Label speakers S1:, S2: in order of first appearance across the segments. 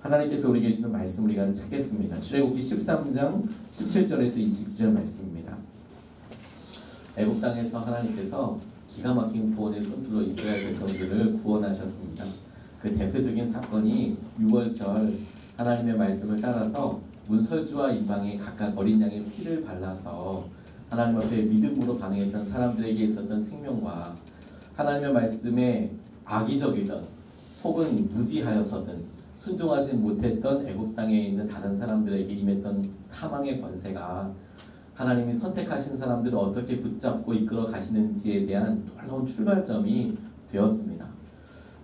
S1: 하나님께서 우리에게 주시는 말씀 우리가 찾겠습니다. 출애굽기 13장 17절에서 22절 말씀입니다. 애굽 땅에서 하나님께서 기가 막힌 구원의 손길로 이스라엘 백성들을 구원하셨습니다. 그 대표적인 사건이 6월절 하나님의 말씀을 따라서 문설주와 이방에 각각 어린 양의 피를 발라서 하나님 앞에 믿음으로 반응했던 사람들에게 있었던 생명과 하나님의 말씀에 악의적이던 혹은 무지하여서든 순종하지 못했던 애굽 땅에 있는 다른 사람들에게 임했던 사망의 권세가 하나님이 선택하신 사람들을 어떻게 붙잡고 이끌어 가시는지에 대한 놀라운 출발점이 되었습니다.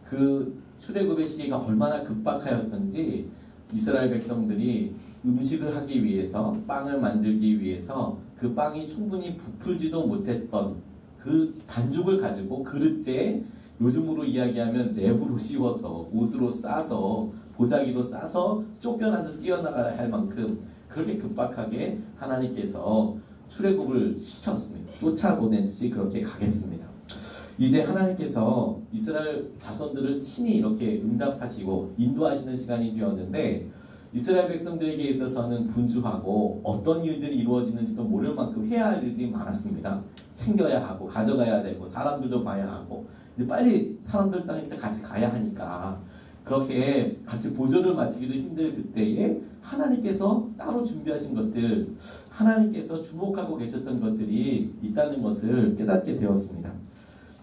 S1: 그 출애굽의 시기가 얼마나 급박하였던지 이스라엘 백성들이 음식을 하기 위해서 빵을 만들기 위해서 그 빵이 충분히 부풀지도 못했던 그 반죽을 가지고 그릇째에 요즘으로 이야기하면 랩으로 씌워서 옷으로 싸서 보자기로 싸서 쫓겨나듯 뛰어나가야 할 만큼 그렇게 급박하게 하나님께서 출애굽을 시켰습니다. 쫓아보내듯이 그렇게 가겠습니다. 이제 하나님께서 이스라엘 자손들을 친히 이렇게 응답하시고 인도하시는 시간이 되었는데 이스라엘 백성들에게 있어서는 분주하고 어떤 일들이 이루어지는지도 모를 만큼 해야 할 일들이 많았습니다. 챙겨야 하고 가져가야 되고 사람들도 봐야 하고 빨리 사람들 땅에서 같이 가야 하니까 그렇게 같이 보조를 마치기도 힘들 그때에 하나님께서 따로 준비하신 것들, 하나님께서 주목하고 계셨던 것들이 있다는 것을 깨닫게 되었습니다.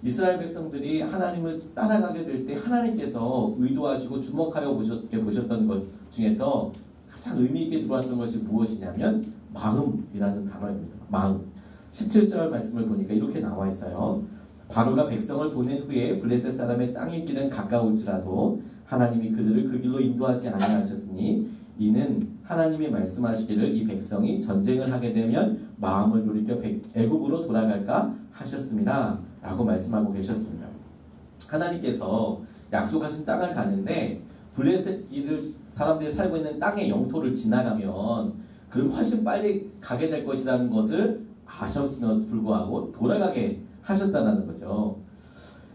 S1: 이스라엘 백성들이 하나님을 따라가게 될 때 하나님께서 의도하시고 주목하여 보셨던 것 중에서 가장 의미 있게 들어왔던 것이 무엇이냐면 마음이라는 단어입니다. 마음. 17절 말씀을 보니까 이렇게 나와 있어요. 바로가 백성을 보낸 후에 블레셋 사람의 땅의 길은 가까울지라도 하나님이 그들을 그 길로 인도하지 아니하셨으니 이는 하나님이 말씀하시기를 이 백성이 전쟁을 하게 되면 마음을 돌이켜 애굽으로 돌아갈까 하셨습니다. 라고 말씀하고 계셨습니다. 하나님께서 약속하신 땅을 가는데 블레셋 사람들이 살고 있는 땅의 영토를 지나가면 그럼 훨씬 빨리 가게 될 것이라는 것을 아셨음에도 불구하고 돌아가게 하셨다는 거죠.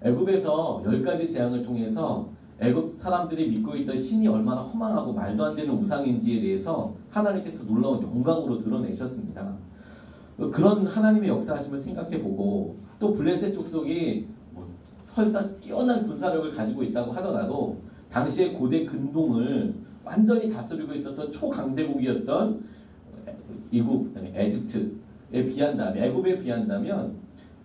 S1: 애굽에서 10가지 재앙을 통해서 애굽 사람들이 믿고 있던 신이 얼마나 허망하고 말도 안 되는 우상인지에 대해서 하나님께서 놀라운 영광으로 드러내셨습니다. 그런 하나님의 역사하심을 생각해보고 또 블레셋 족속이 설사 뛰어난 군사력을 가지고 있다고 하더라도 당시에 고대 근동을 완전히 다스리고 있었던 초강대국이었던 에집트에 비한다면 애굽에 비한다면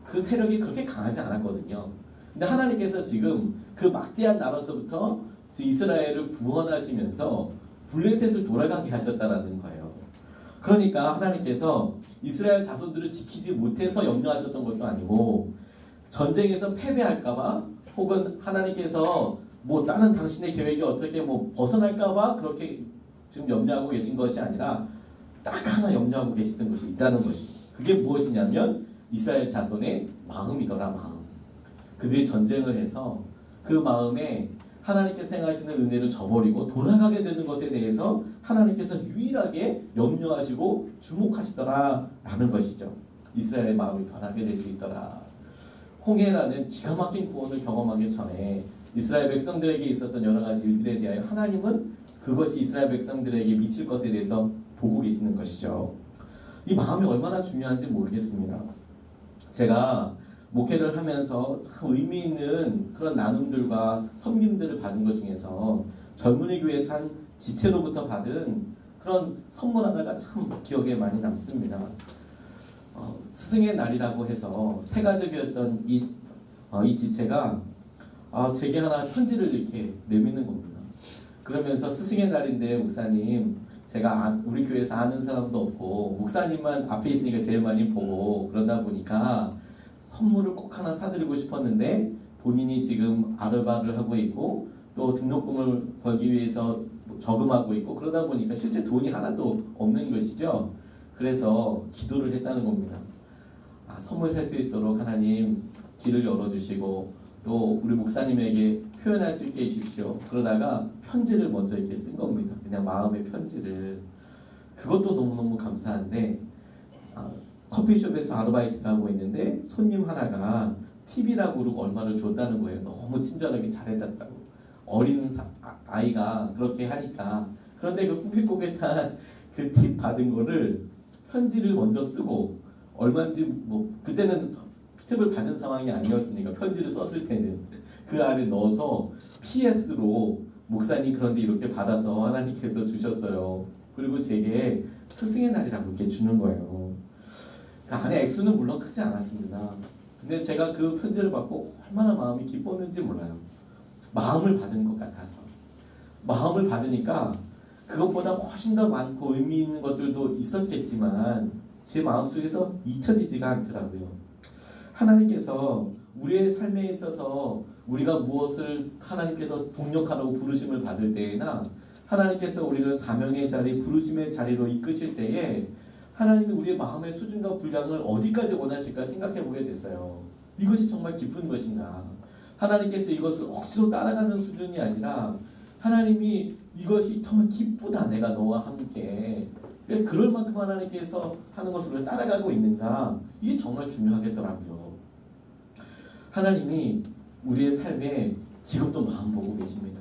S1: 그 세력이 그렇게 강하지 않았거든요. 근데 하나님께서 지금 그 막대한 나라로부터 이스라엘을 구원하시면서 블레셋을 돌아가게 하셨다는 거예요. 그러니까 하나님께서 이스라엘 자손들을 지키지 못해서 염려하셨던 것도 아니고 전쟁에서 패배할까봐 혹은 하나님께서 다른 당신의 계획이 어떻게 벗어날까봐 그렇게 지금 염려하고 계신 것이 아니라 딱 하나 염려하고 계시던 것이 있다는 것이죠. 그게 무엇이냐면 이스라엘 자손의 마음이더라. 마음. 그들이 전쟁을 해서 그 마음에 하나님께서 행하시는 은혜를 저버리고 돌아가게 되는 것에 대해서 하나님께서 유일하게 염려하시고 주목하시더라 라는 것이죠. 이스라엘의 마음이 변하게 될 수 있더라. 홍해라는 기가 막힌 구원을 경험하기 전에 이스라엘 백성들에게 있었던 여러 가지 일들에 대하여 하나님은 그것이 이스라엘 백성들에게 미칠 것에 대해서 보고 계시는 것이죠. 이 마음이 얼마나 중요한지 모르겠습니다. 제가 목회를 하면서 참 의미 있는 그런 나눔들과 섬김들을 받은 것 중에서 젊은이 교회에서 한 지체로부터 받은 그런 선물 하나가 참 기억에 많이 남습니다. 스승의 날이라고 해서 세 가족이었던 이 지체가 제게 하나 편지를 이렇게 내미는 겁니다. 그러면서 스승의 날인데 목사님, 제가 우리 교회에서 아는 사람도 없고 목사님만 앞에 있으니까 제일 많이 보고 그러다 보니까 선물을 꼭 하나 사드리고 싶었는데 본인이 지금 아르바이트를 하고 있고 또 등록금을 벌기 위해서 저금하고 있고 그러다 보니까 실제 돈이 하나도 없는 것이죠. 그래서 기도를 했다는 겁니다. 선물 살 수 있도록 하나님 길을 열어주시고 또 우리 목사님에게 표현할 수 있게 해주십시오. 그러다가 편지를 먼저 이렇게 쓴 겁니다. 그냥 마음의 편지를. 그것도 너무너무 감사한데 커피숍에서 아르바이트를 하고 있는데 손님 하나가 팁이라고 그러고 얼마를 줬다는 거예요. 너무 친절하게 잘해줬다고. 어린 아이가 그렇게 하니까. 그런데 그 꾸깃꾸깃한 그 팁 받은 거를 편지를 먼저 쓰고 얼마인지 뭐 그때는 팁을 받은 상황이 아니었으니까 편지를 썼을 때는 그 안에 넣어서 PS로 목사님 그런데 이렇게 받아서 하나님께서 주셨어요. 그리고 제게 스승의 날이라고 이렇게 주는 거예요. 그 안에 액수는 물론 크지 않았습니다. 근데 제가 그 편지를 받고 얼마나 마음이 기뻤는지 몰라요. 마음을 받은 것 같아서. 마음을 받으니까 그것보다 훨씬 더 많고 의미 있는 것들도 있었겠지만 제 마음속에서 잊혀지지가 않더라고요. 하나님께서 우리의 삶에 있어서 우리가 무엇을 하나님께서 동력하라고 부르심을 받을 때에나 하나님께서 우리를 사명의 자리, 부르심의 자리로 이끄실 때에 하나님이 우리의 마음의 수준과 분량을 어디까지 원하실까 생각해 보게 됐어요. 이것이 정말 깊은 것인가? 하나님께서 이것을 억지로 따라가는 수준이 아니라 하나님이 이것이 정말 기쁘다. 내가 너와 함께. 그럴 만큼 하나님께서 하는 것을 왜 따라가고 있는가? 이게 정말 중요하겠더라고요. 하나님이 우리의 삶에 지금도 마음 보고 계십니다.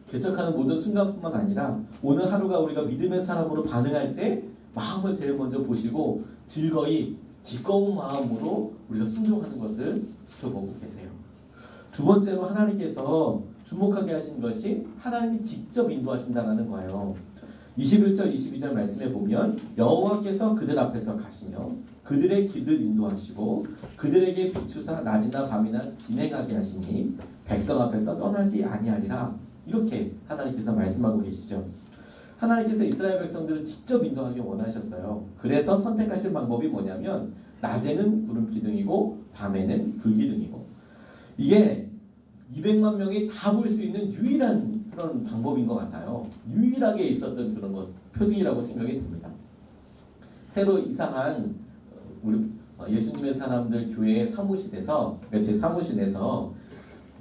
S1: 개척하는 모든 순간뿐만 아니라 오늘 하루가 우리가 믿음의 사람으로 반응할 때 마음을 제일 먼저 보시고 즐거이 기꺼운 마음으로 우리가 순종하는 것을 지켜보고 계세요. 두 번째로 하나님께서 주목하게 하신 것이 하나님이 직접 인도하신다는 거예요. 21절 22절 말씀에 보면 여호와께서 그들 앞에서 가시며 그들의 길을 인도하시고 그들에게 비추사 낮이나 밤이나 진행하게 하시니 백성 앞에서 떠나지 아니하리라. 이렇게 하나님께서 말씀하고 계시죠. 하나님께서 이스라엘 백성들을 직접 인도하기 원하셨어요. 그래서 선택하신 방법이 뭐냐면 낮에는 구름 기둥이고 밤에는 불 기둥이고, 이게 200만 명이 다 볼 수 있는 유일한 그런 방법인 것 같아요. 유일하게 있었던 그런 것 표징이라고 생각이 듭니다. 새로 이사한 우리 예수님의 사람들 교회 사무실에서 제 사무실에서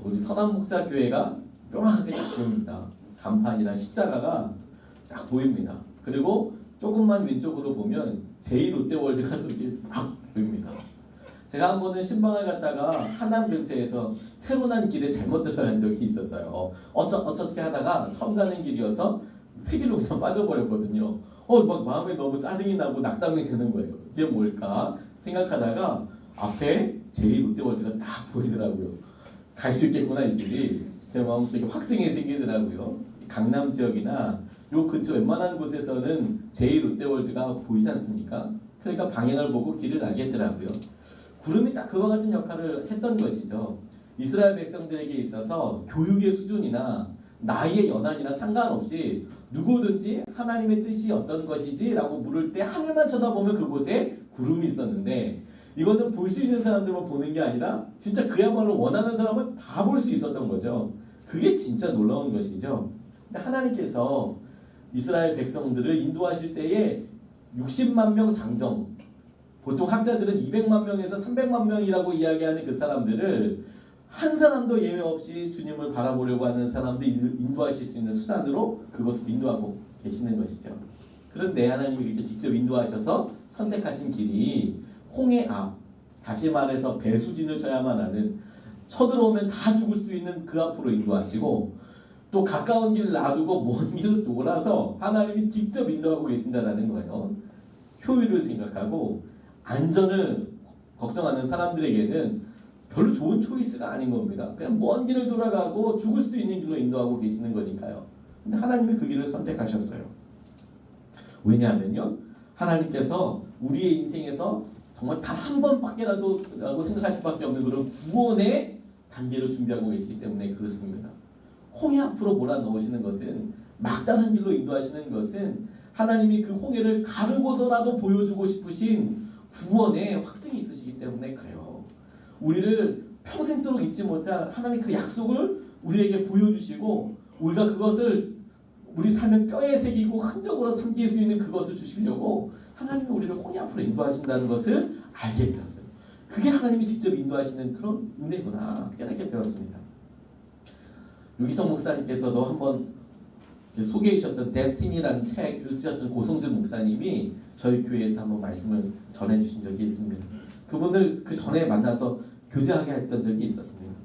S1: 우리 선한 목사 교회가 뾰락하게 딱 보입니다. 간판이나 십자가가 딱 보입니다. 그리고 조금만 왼쪽으로 보면 제2롯데월드가 또 이렇게 막 보입니다. 제가 한 번은 신방을 갔다가 하남 근처에서 새로 난 길에 잘못 들어간 적이 있었어요. 어떻게 하다가 처음 가는 길이어서 새 길로 그냥 빠져버렸거든요. 막 마음에 너무 짜증이 나고 낙담이 되는 거예요. 이게 뭘까 생각하다가 앞에 제2롯데월드가 딱 보이더라고요. 갈 수 있겠구나 이 길이. 제 마음속에 확증이 생기더라고요. 강남 지역이나 요 근처 웬만한 곳에서는 제2롯데월드가 보이지 않습니까? 그러니까 방향을 보고 길을 알겠더라고요. 구름이 딱 그와 같은 역할을 했던 것이죠. 이스라엘 백성들에게 있어서 교육의 수준이나 나이의 연한이나 상관없이 누구든지 하나님의 뜻이 어떤 것이지 라고 물을 때 하늘만 쳐다보면 그곳에 구름이 있었는데, 이거는 볼 수 있는 사람들만 보는 게 아니라 진짜 그야말로 원하는 사람은 다 볼 수 있었던 거죠. 그게 진짜 놀라운 것이죠. 근데 하나님께서 이스라엘 백성들을 인도하실 때에 60만 명 장정, 보통 학자들은 200만 명에서 300만 명이라고 이야기하는 그 사람들을 한 사람도 예외 없이 주님을 바라보려고 하는 사람들 인도하실 수 있는 수단으로 그것을 인도하고 계시는 것이죠. 그런데 하나님이 이렇게 직접 인도하셔서 선택하신 길이 홍해 앞, 다시 말해서 배수진을 쳐야만 하는, 쳐들어오면 다 죽을 수 있는 그 앞으로 인도하시고, 또 가까운 길을 놔두고 먼 길을 돌아서 하나님이 직접 인도하고 계신다는 거예요. 효율을 생각하고 안전을 걱정하는 사람들에게는 별로 좋은 초이스가 아닌 겁니다. 그냥 먼 길을 돌아가고 죽을 수도 있는 길로 인도하고 계시는 거니까요. 근데 하나님이 그 길을 선택하셨어요. 왜냐하면요, 하나님께서 우리의 인생에서 정말 단 한 번밖에라도 라고 생각할 수밖에 없는 그런 구원의 단계를 준비하고 계시기 때문에 그렇습니다. 홍해 앞으로 몰아넣으시는 것은, 막다른 길로 인도하시는 것은 하나님이 그 홍해를 가르고서라도 보여주고 싶으신 구원의 확증이 있으시기 때문에 그래요. 우리를 평생도록 잊지 못할 하나님 그 약속을 우리에게 보여주시고, 우리가 그것을 우리 삶의 뼈에 새기고 흔적으로 삼킬 수 있는 그것을 주시려고 하나님이 우리를 홍해 앞으로 인도하신다는 것을 알게 되었어요. 그게 하나님이 직접 인도하시는 그런 은혜구나 깨닫게 되었습니다. 유기성 목사님께서도 한번 소개해 주셨던 데스티니라는 책을 쓰셨던 고성준 목사님이 저희 교회에서 한번 말씀을 전해 주신 적이 있습니다. 그분을 그 전에 만나서 교제하게 했던 적이 있었습니다.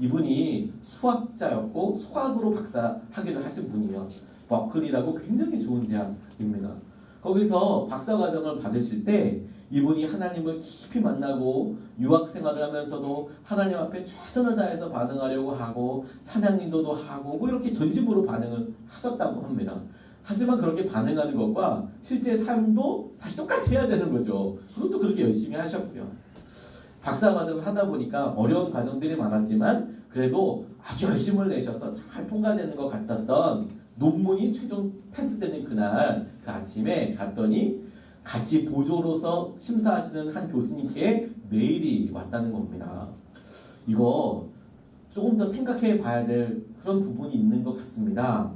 S1: 이분이 수학자였고 수학으로 박사 학위를 하신 분이에요. 버클리라고 굉장히 좋은 대학입니다. 거기서 박사 과정을 받으실 때 이분이 하나님을 깊이 만나고 유학 생활을 하면서도 하나님 앞에 최선을 다해서 반응하려고 하고 찬양인도도 하고 뭐 이렇게 전심으로 반응을 하셨다고 합니다. 하지만 그렇게 반응하는 것과 실제 삶도 사실 똑같이 해야 되는 거죠. 그것도 그렇게 열심히 하셨고요. 박사 과정을 하다 보니까 어려운 과정들이 많았지만 그래도 아주 열심을 내셔서 잘 통과되는 것 같았던 논문이 최종 패스되는 그날 그 아침에 갔더니 같이 보조로서 심사하시는 한 교수님께 메일이 왔다는 겁니다. 이거 조금 더 생각해 봐야 될 그런 부분이 있는 것 같습니다.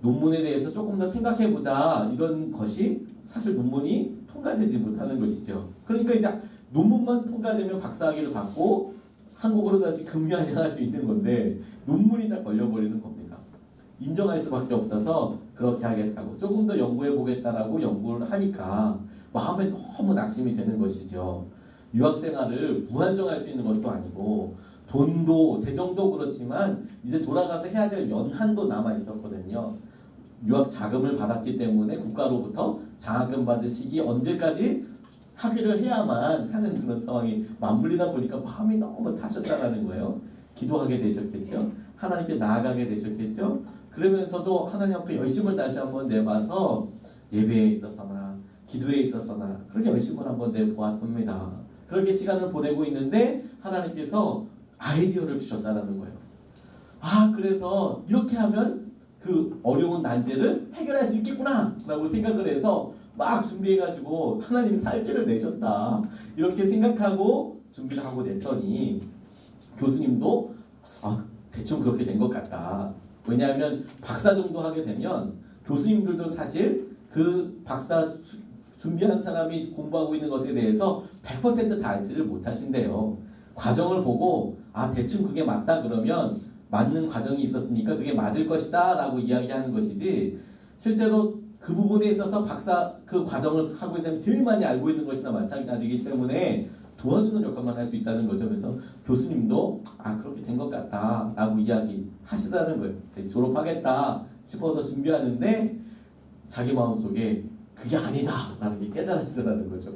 S1: 논문에 대해서 조금 더 생각해 보자 이런 것이 사실 논문이 통과되지 못하는 것이죠. 그러니까 이제 논문만 통과되면 박사학위를 받고 한국으로 다시 금연향할 수 있는 건데 논문이 다 걸려버리는 겁니다. 인정할 수밖에 없어서 그렇게 하겠다고 조금 더 연구해 보겠다라고 연구를 하니까 마음에 너무 낙심이 되는 것이죠. 유학생활을 무한정할 수 있는 것도 아니고 돈도 재정도 그렇지만 이제 돌아가서 해야 될 연한도 남아 있었거든요. 유학 자금을 받았기 때문에 국가로부터 장학금 받으시기 언제까지 학위를 해야만 하는 그런 상황이 맞물리다 보니까 마음이 너무 타셨다는 거예요. 기도하게 되셨겠죠. 하나님께 나아가게 되셨겠죠. 그러면서도 하나님 앞에 열심을 다시 한번 내봐서 예배에 있어서나 기도에 있어서나 그렇게 열심을 한번 내보았답니다. 그렇게 시간을 보내고 있는데 하나님께서 아이디어를 주셨다는 거예요. 아, 그래서 이렇게 하면 그 어려운 난제를 해결할 수 있겠구나 라고 생각을 해서 막 준비해가지고 하나님이 살길을 내셨다 이렇게 생각하고 준비를 하고 냈더니 교수님도 대충 그렇게 된 것 같다. 왜냐하면 박사 정도 하게 되면 교수님들도 사실 그 박사 준비한 사람이 공부하고 있는 것에 대해서 100% 다 알지를 못하신대요. 과정을 보고 대충 그게 맞다 그러면 맞는 과정이 있었으니까 그게 맞을 것이다 라고 이야기하는 것이지 실제로 그 부분에 있어서 박사 그 과정을 하고 있는 사람이 제일 많이 알고 있는 것이나 마찬가지이기 때문에 도와주는 역할만 할 수 있다는 거죠. 그래서 교수님도 그렇게 된 것 같다 라고 이야기하시다는 거예요. 졸업하겠다 싶어서 준비하는데 자기 마음속에 그게 아니다 라는 게 깨달아지더라는 거죠.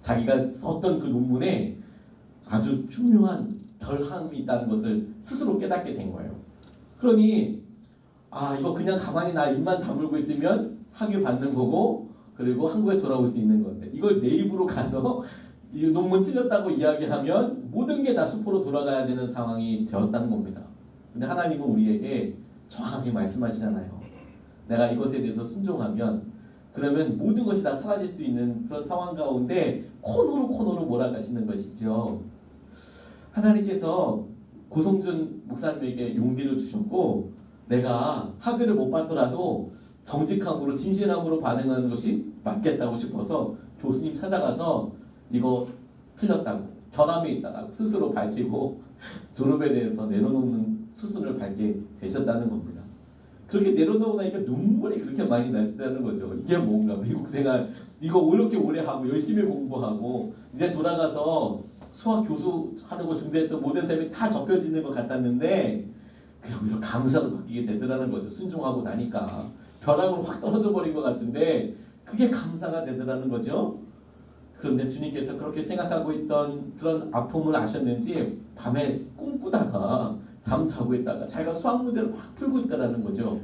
S1: 자기가 썼던 그 논문에 아주 중요한 결함이 있다는 것을 스스로 깨닫게 된 거예요. 그러니 이거 그냥 가만히 나 입만 다물고 있으면 학위 받는 거고 그리고 한국에 돌아올 수 있는 건데 이걸 내 입으로 가서 이 논문 틀렸다고 이야기하면 모든 게 다 수포로 돌아가야 되는 상황이 되었다는 겁니다. 근데 하나님은 우리에게 정확하게 말씀하시잖아요. 내가 이것에 대해서 순종하면 그러면 모든 것이 다 사라질 수 있는 그런 상황 가운데 코너로 몰아가시는 것이죠. 하나님께서 고성준 목사님에게 용기를 주셨고 내가 학위를 못 받더라도 정직함으로 진실함으로 반응하는 것이 맞겠다고 싶어서 교수님 찾아가서 이거 틀렸다고 결함이 있다고 스스로 밝히고 졸업에 대해서 내려놓는 수순을 밟게 되셨다는 겁니다. 그렇게 내려놓고 나니까 눈물이 그렇게 많이 나시다는 거죠. 이게 뭔가 미국 생활 이거 이렇게 오래 하고 열심히 공부하고 이제 돌아가서 수학 교수 하려고 준비했던 모든 셈이 다 접혀지는 것 같았는데 그냥 오히려 감사로 바뀌게 되더라는 거죠. 순종하고 나니까 벼락으로 확 떨어져 버린 것 같은데 그게 감사가 되더라는 거죠. 그런데 주님께서 그렇게 생각하고 있던 그런 아픔을 아셨는지 밤에 꿈꾸다가 잠자고 있다가 자기가 수학 문제를 막 풀고 있다는 거죠.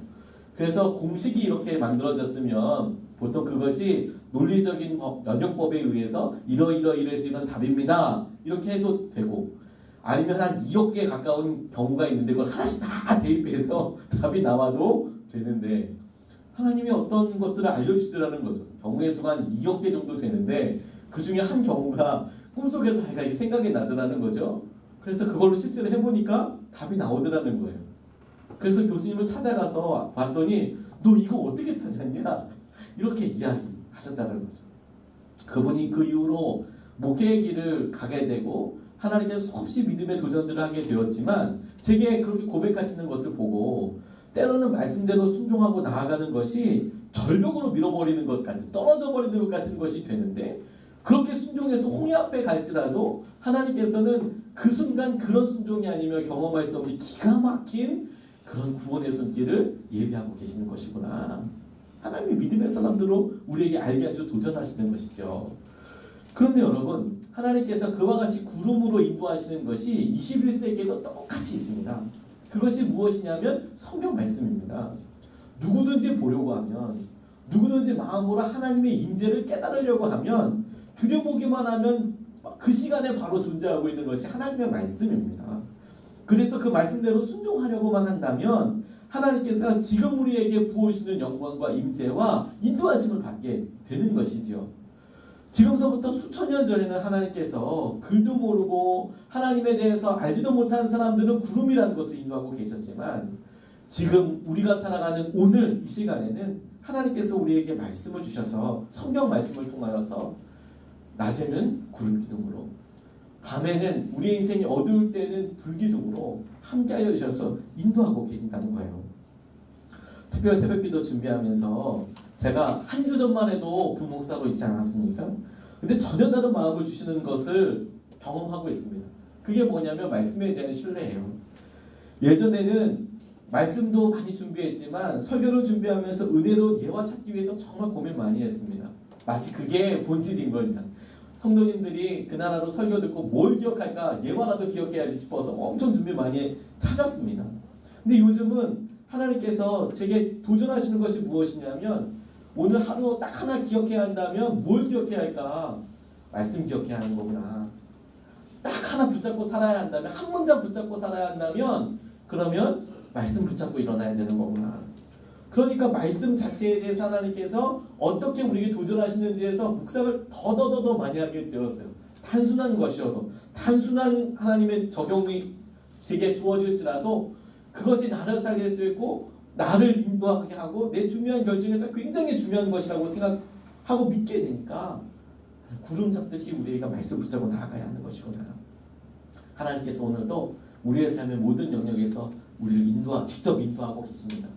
S1: 그래서 공식이 이렇게 만들어졌으면 보통 그것이 논리적인 연역법에 의해서 이러이러이래서 이런 답입니다. 이렇게 해도 되고 아니면 한 2억 개 가까운 경우가 있는데 그걸 하나씩 다 대입해서 답이 나와도 되는데 하나님이 어떤 것들을 알려주시더라는 거죠. 경우의 수가 한 2억 개 정도 되는데 그 중에 한 경우가 꿈속에서 자기가 생각이 나더라는 거죠. 그래서 그걸로 실제로 해보니까 답이 나오더라는 거예요. 그래서 교수님을 찾아가서 봤더니 너 이거 어떻게 찾았냐? 이렇게 이야기하셨다는 거죠. 그분이 그 이후로 목회의 길을 가게 되고 하나님께 수없이 믿음의 도전들을 하게 되었지만 제게 그렇게 고백하시는 것을 보고 때로는 말씀대로 순종하고 나아가는 것이 절벽으로 밀어버리는 것 같은 떨어져 버리는 것 같은 것이 되는데 그렇게 순종해서 홍해 앞에 갈지라도 하나님께서는 그 순간 그런 순종이 아니면 경험할 수 없는 기가 막힌 그런 구원의 손길을 예비하고 계시는 것이구나. 하나님의 믿음의 사람들로 우리에게 알게 하시고 도전하시는 것이죠. 그런데 여러분, 하나님께서 그와 같이 구름으로 인도하시는 것이 21세기에도 똑같이 있습니다. 그것이 무엇이냐면 성경 말씀입니다. 누구든지 보려고 하면, 누구든지 마음으로 하나님의 임재를 깨달으려고 하면, 들여보기만 하면 그 시간에 바로 존재하고 있는 것이 하나님의 말씀입니다. 그래서 그 말씀대로 순종하려고만 한다면 하나님께서 지금 우리에게 부어주시는 영광과 임재와 인도하심을 받게 되는 것이죠. 지금서부터 수천 년 전에는 하나님께서 글도 모르고 하나님에 대해서 알지도 못한 사람들은 구름이라는 것을 인도하고 계셨지만, 지금 우리가 살아가는 오늘 이 시간에는 하나님께서 우리에게 말씀을 주셔서 성경 말씀을 통하여서 낮에는 구름 기둥으로, 밤에는 우리의 인생이 어두울 때는 불기둥으로 함께하여 주셔서 인도하고 계신다는 거예요. 특별 새벽기도 준비하면서 제가 한 주 전만 해도 부목사로 있지 않았습니까? 근데 전혀 다른 마음을 주시는 것을 경험하고 있습니다. 그게 뭐냐면 말씀에 대한 신뢰예요. 예전에는 말씀도 많이 준비했지만 설교를 준비하면서 은혜로운 예화 찾기 위해서 정말 고민 많이 했습니다. 마치 그게 본질인 거냐. 성도님들이 그 나라로 설교 듣고 뭘 기억할까, 예화라도 기억해야지 싶어서 엄청 준비 많이 찾았습니다. 근데 요즘은 하나님께서 제게 도전하시는 것이 무엇이냐면, 오늘 하루 딱 하나 기억해야 한다면 뭘 기억해야 할까? 말씀 기억해야 하는 거구나. 딱 하나 붙잡고 살아야 한다면, 한 문장 붙잡고 살아야 한다면, 그러면 말씀 붙잡고 일어나야 되는 거구나. 그러니까 말씀 자체에 대해서 하나님께서 어떻게 우리에게 도전하시는지에서 묵상을 더 많이 하게 되었어요. 단순한 것이어도, 단순한 하나님의 적용이 제게 주어질지라도 그것이 나를 살릴 수 있고 나를 인도하게 하고 내 중요한 결정에서 굉장히 중요한 것이라고 생각하고 믿게 되니까 구름 잡듯이 우리가 말씀 붙잡고 나아가야 하는 것이구나. 하나님께서 오늘도 우리의 삶의 모든 영역에서 우리를 직접 인도하고 계십니다.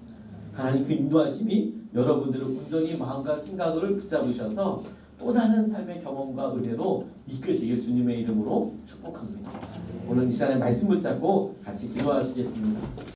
S1: 하나님 그 인도하심이 여러분들을 온전히 마음과 생각을 붙잡으셔서 또 다른 삶의 경험과 은혜로 이끄시길 주님의 이름으로 축복합니다. 오늘 이 시간에 말씀 붙잡고 같이 기도하시겠습니다.